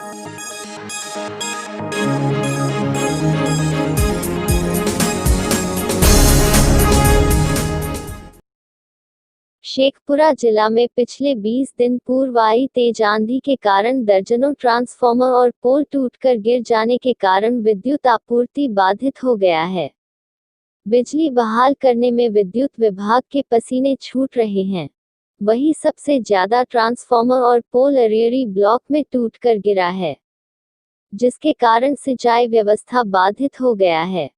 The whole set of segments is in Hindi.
शेखपुरा जिला में पिछले 20 दिन पूर्व आई तेज आंधी के कारण दर्जनों ट्रांसफार्मर और पोल टूटकर गिर जाने के कारण विद्युत आपूर्ति बाधित हो गया है। बिजली बहाल करने में विद्युत विभाग के पसीने छूट रहे हैं। वहीं सबसे ज्यादा ट्रांसफार्मर और पोल अरेरी ब्लॉक में टूटकर गिरा है, जिसके कारण सिंचाई व्यवस्था बाधित हो गया है।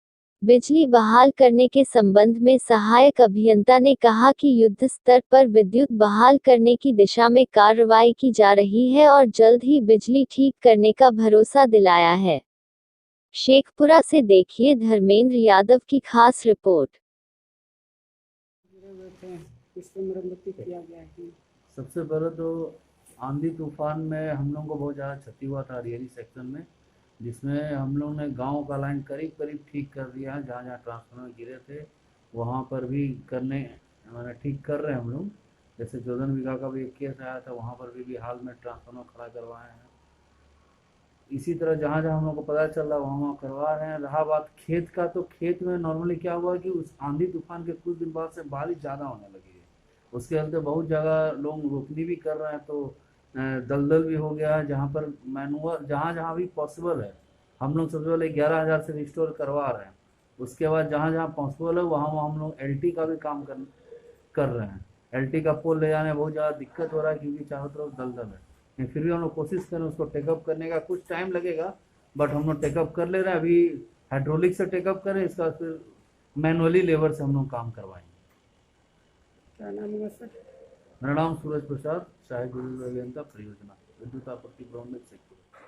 बिजली बहाल करने के संबंध में सहायक अभियंता ने कहा कि युद्ध स्तर पर विद्युत बहाल करने की दिशा में कार्रवाई की जा रही है और जल्द ही बिजली ठीक करने का भरोसा दिलाया है। शेखपुरा से देखिए धर्मेंद्र यादव की खास रिपोर्ट। सबसे पहले तो आंधी तूफान में हम लोगों को बहुत ज़्यादा क्षति हुआ था अरियरी सेक्शन में, जिसमें हम लोग ने गांव का लाइन करीब करीब ठीक कर दिया है। जहाँ जहाँ ट्रांसफार्मर गिरे थे वहाँ पर भी करने मैंने ठीक कर रहे हैं हम लोग। जैसे जोधन बीघा का भी एक केस आया था, वहाँ पर भी हाल में ट्रांसफार्मर खड़ा करवाए हैं। इसी तरह जहाँ जहाँ हम लोग को पता चल रहा है वहाँ वहाँ करवा रहे हैं। रहा बात खेत का, तो खेत में नॉर्मली क्या हुआ कि उस आंधी तूफान के कुछ दिन बाद से बारिश ज़्यादा होने लगी है। उसके चलते बहुत जगह लोग रोपनी भी कर रहे हैं, तो दलदल भी हो गया है। जहाँ पर मैनुअल जहाँ जहाँ भी पॉसिबल है हम लोग सबसे पहले 11,000 से रिस्टोर करवा रहे हैं। उसके बाद जहाँ जहाँ पॉसिबल है वहाँ वहाँ हम लोग LT का भी काम कर रहे हैं। LT का पोल ले जाने में बहुत ज़्यादा दिक्कत हो रहा है, क्योंकि चारों तरफ दलदल है। फिर भी हम लोग कोशिश करें उसको टेकअप करने का। कुछ टाइम लगेगा बट हम लोग टेकअप कर ले रहे हैं। अभी हाइड्रोलिक से टेकअप करें, इसका फिर मैनुअली लेबर से हम लोग काम करवाएंगे। क्या नाम है सर? मेरा नाम सूरज प्रसाद, सहायक विद्युत अभियंता परियोजना, विद्युत आपूर्ति प्रबंधक शेखपुरा।